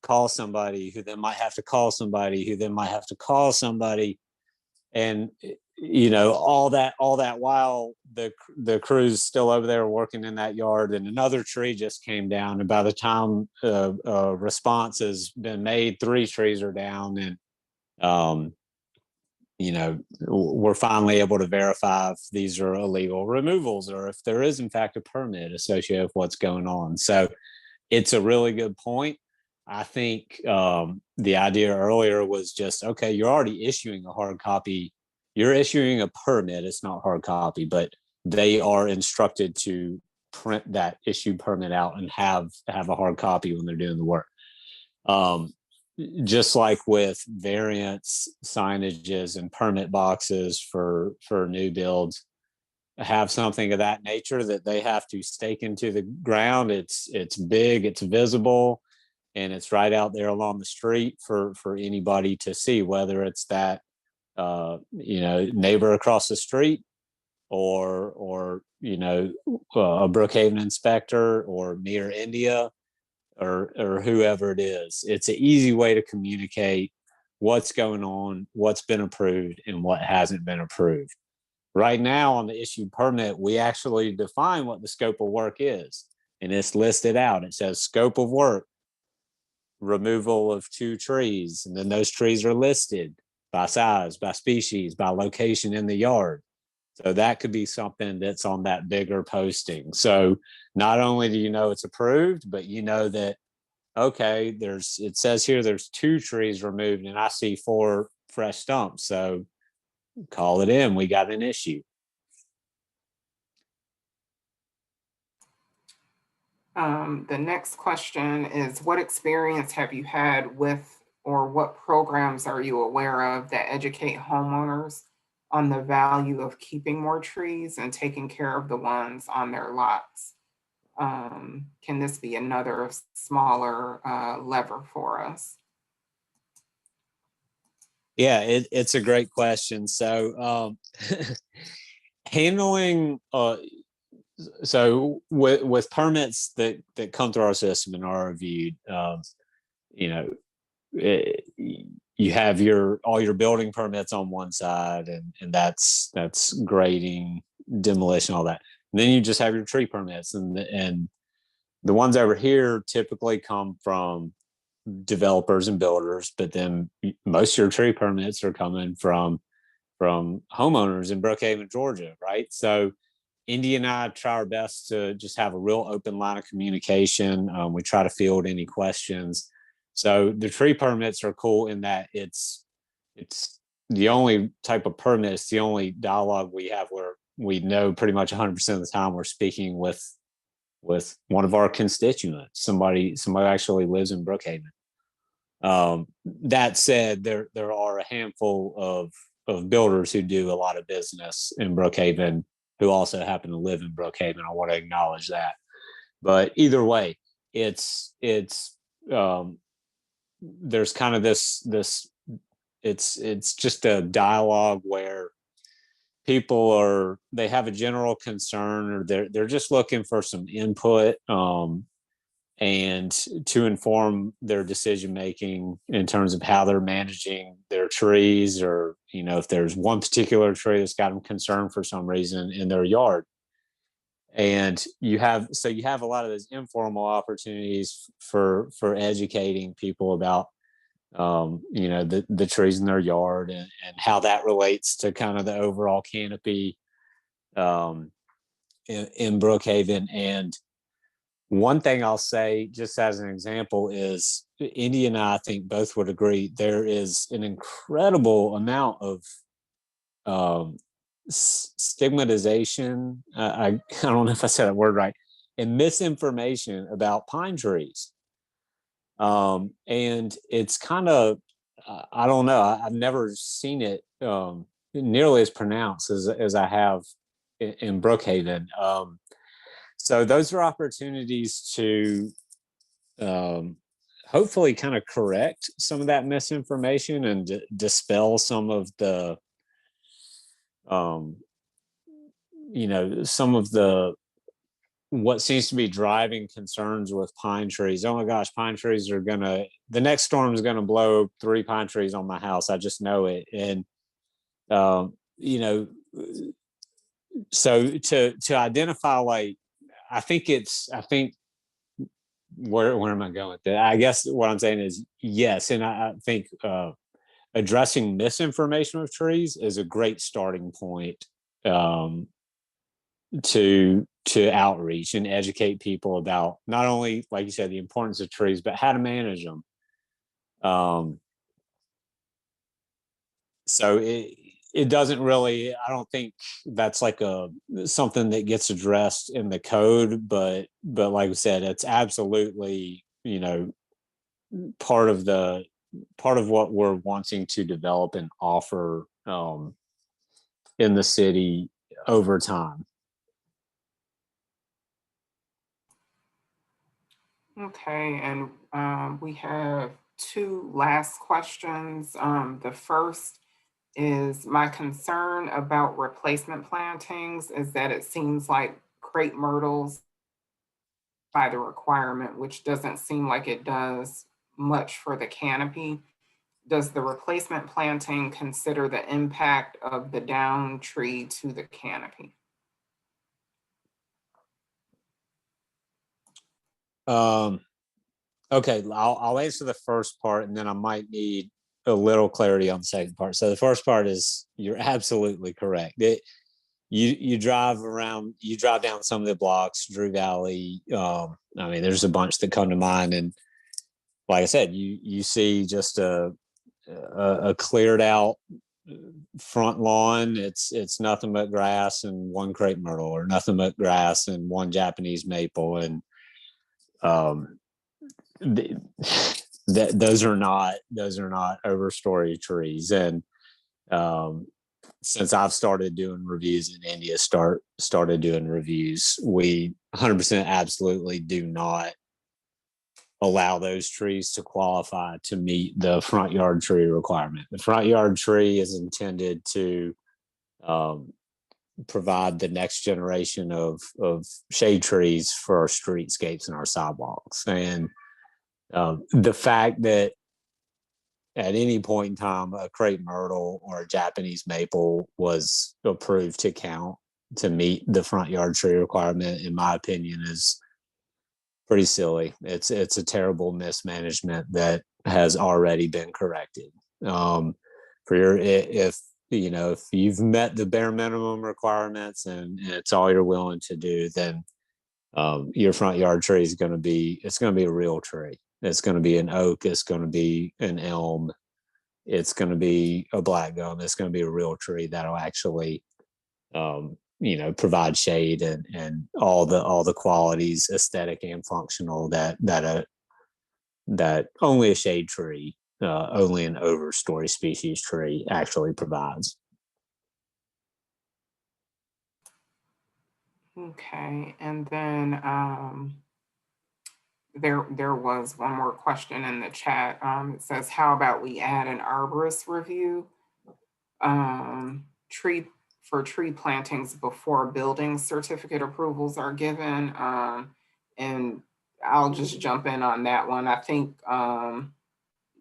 call somebody who then might have to call somebody who then might have to call somebody. And, you know, all that while the crew's still over there working in that yard, and another tree just came down. And by the time response has been made, 3 trees are down. And, you know, we're finally able to verify if these are illegal removals or if there is in fact a permit associated with what's going on. So it's a really good point. I think the idea earlier was just, okay, you're already issuing a hard copy. You're issuing a permit. It's not hard copy, but they are instructed to print that issued permit out and have a hard copy when they're doing the work. Just like with variance signages and permit boxes for new builds, have something of that nature that they have to stake into the ground. It's big, it's visible, and it's right out there along the street for anybody to see, whether it's that you know, neighbor across the street, or you know, a Brookhaven inspector, or me or India, or whoever it is. It's an easy way to communicate what's going on, what's been approved, and what hasn't been approved. Right now on the issued permit, we actually define what the scope of work is, and it's listed out. It says scope of work, removal of 2 trees, and then those trees are listed by size, by species, by location in the yard. So that could be something that's on that bigger posting. So not only do you know it's approved, but you know that, okay, it says here there's 2 trees removed and I see 4 fresh stumps. So call it in, we got an issue. The next question is, what experience have you had with, or what programs are you aware of that educate homeowners on the value of keeping more trees and taking care of the ones on their lots? Can this be another smaller lever for us? Yeah, it's a great question. So handling so with permits that come through our system and are reviewed, you know, you have all your building permits on one side, and that's grading, demolition, all that. And then you just have your tree permits, and the ones over here typically come from developers and builders, but then most of your tree permits are coming from homeowners in Brookhaven, Georgia, right? So Indy and I try our best to just have a real open line of communication. We try to field any questions. So the tree permits are cool in that it's the only type of permit, it's the only dialogue we have where we know pretty much 100% of the time we're speaking with one of our constituents, somebody actually lives in Brookhaven. That said, there are a handful of builders who do a lot of business in Brookhaven who also happen to live in Brookhaven. I want to acknowledge that. But either way, it's there's kind of this it's just a dialogue where they have a general concern, or they're just looking for some input, and to inform their decision making in terms of how they're managing their trees, or if there's one particular tree that's got them concerned for some reason in their yard. And you have a lot of those informal opportunities for educating people about the trees in their yard, and how that relates to kind of the overall canopy in Brookhaven. And one thing I'll say, just as an example, is Indy and I think both would agree there is an incredible amount of stigmatization. I don't know if I said that word right, and misinformation about pine trees. And it's kind of, I don't know, I've never seen it nearly as pronounced as I have in Brookhaven. So those are opportunities to hopefully kind of correct some of that misinformation and dispel some of the, some of the what seems to be driving concerns with pine trees. Oh my gosh, pine trees the next storm is gonna blow 3 pine trees on my house. I just know it. And so to identify, like, I think where am I going with that? I guess what I'm saying is yes, and I think addressing misinformation of trees is a great starting point to outreach and educate people about not only, like you said, the importance of trees, but how to manage them. So it doesn't really, I don't think that's like something that gets addressed in the code, but like I said, it's absolutely, part of what we're wanting to develop and offer in the city over time. Okay, and we have 2 last questions. The first is, my concern about replacement plantings is that it seems like crepe myrtles by the requirement, which doesn't seem like it does much for the canopy. Does the replacement planting consider the impact of the down tree to the canopy? Okay, I'll answer the first part, and then I might need a little clarity on the second part. So the first part is, you're absolutely correct. You drive down some of the blocks, Drew Valley. I mean, there's a bunch that come to mind, and like I said, you see just a cleared out front lawn. It's nothing but grass and 1 crepe myrtle, or nothing but grass and 1 Japanese maple, and those are not overstory trees. And since I've started doing reviews and India started doing reviews, we 100% absolutely do not allow those trees to qualify to meet the front yard tree requirement. The front yard tree is intended to provide the next generation of shade trees for our streetscapes and our sidewalks. And the fact that at any point in time a crepe myrtle or a Japanese maple was approved to count to meet the front yard tree requirement, in my opinion, is pretty silly. It's a terrible mismanagement that has already been corrected. If you've met the bare minimum requirements and it's all you're willing to do, then your front yard tree is going to be a real tree. It's going to be an oak. It's going to be an elm. It's going to be a black gum. It's going to be a real tree that'll actually, provide shade and all the qualities, aesthetic and functional, that only a shade tree, only an overstory species tree actually provides. Okay, and then there was one more question in the chat. It says, how about we add an arborist review? Tree for tree plantings before building certificate approvals are given. And I'll just jump in on that one. I think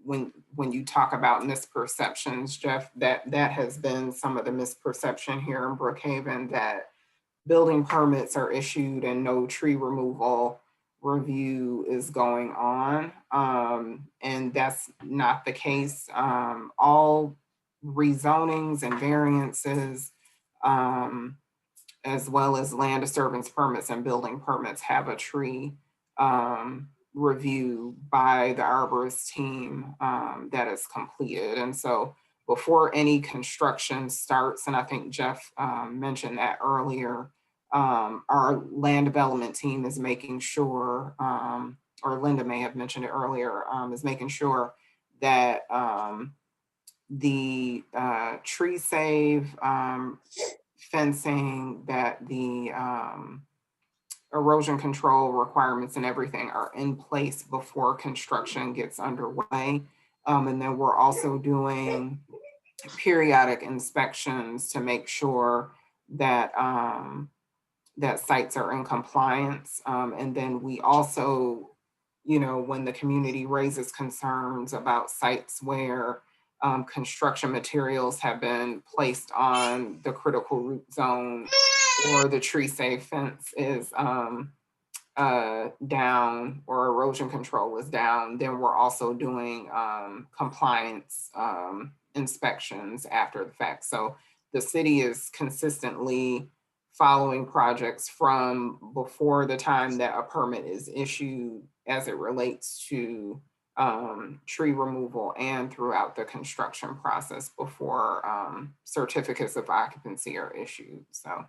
when you talk about misperceptions, Jeff, that has been some of the misperception here in Brookhaven, that building permits are issued and no tree removal review is going on. And that's not the case. All rezonings and variances, as well as land disturbance permits and building permits, have a tree review by the arborist team that is completed. And so before any construction starts, and I think Jeff mentioned that earlier, our land development team is making sure, or Linda may have mentioned it earlier, is making sure that the tree save fencing, that the erosion control requirements and everything are in place before construction gets underway. And then we're also doing periodic inspections to make sure that that sites are in compliance. And then we also, when the community raises concerns about sites where construction materials have been placed on the critical root zone, or the tree safe fence is down, or erosion control is down, then we're also doing compliance inspections after the fact. So the city is consistently following projects from before the time that a permit is issued, as it relates to tree removal, and throughout the construction process before certificates of occupancy are issued. So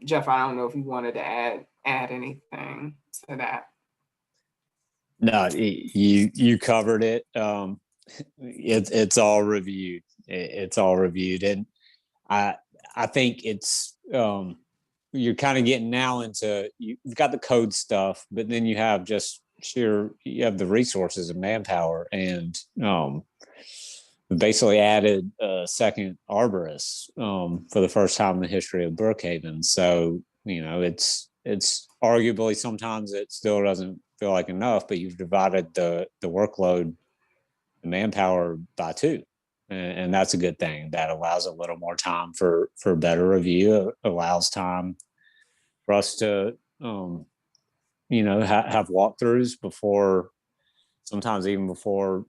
Jeff, I don't know if you wanted to add anything to that. No, you covered it. It's all reviewed. It's all reviewed, and I think it's you're kind of getting now into, you've got the code stuff, but then you have just you have the resources and manpower, and basically added a second arborist for the first time in the history of Brookhaven. So it's arguably, sometimes it still doesn't feel like enough, but you've divided the workload, the manpower, by two. And that's a good thing. That allows a little more time for better review. It allows time for us to, have walkthroughs before, sometimes even before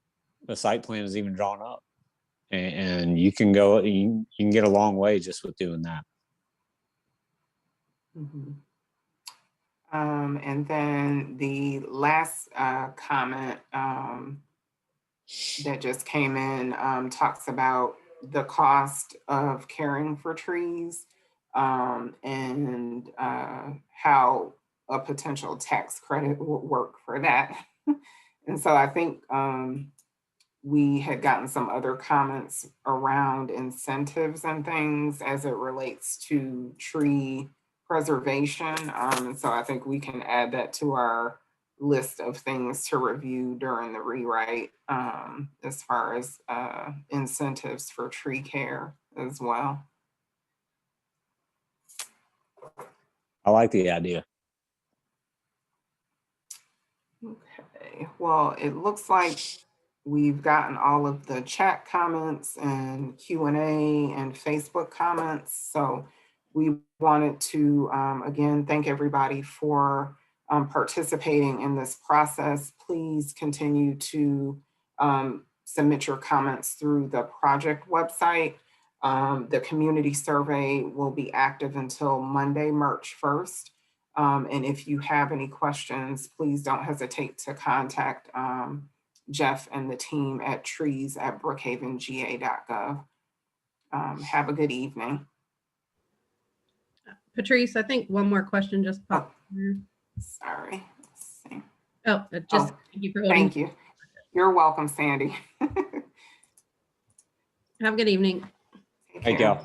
the site plan is even drawn up. And you can get a long way just with doing that. Mm-hmm. And then the last comment that just came in talks about the cost of caring for trees, and how a potential tax credit would work for that. And so I think we had gotten some other comments around incentives and things as it relates to tree preservation. And so I think we can add that to our list of things to review during the rewrite, as far as incentives for tree care as well. I like the idea. Okay, well, it looks like we've gotten all of the chat comments and Q&A and Facebook comments. So we wanted to, again, thank everybody for participating in this process. Please continue to submit your comments through the project website. The community survey will be active until Monday, March 1st. And if you have any questions, please don't hesitate to contact Jeff and the team at trees@brookhavenga.gov. Have a good evening. Patrice, I think one more question just popped. Sorry. Let's see. Thank you for holding. Thank you. You're welcome, Sandy. Have a good evening. Take Thank care. you.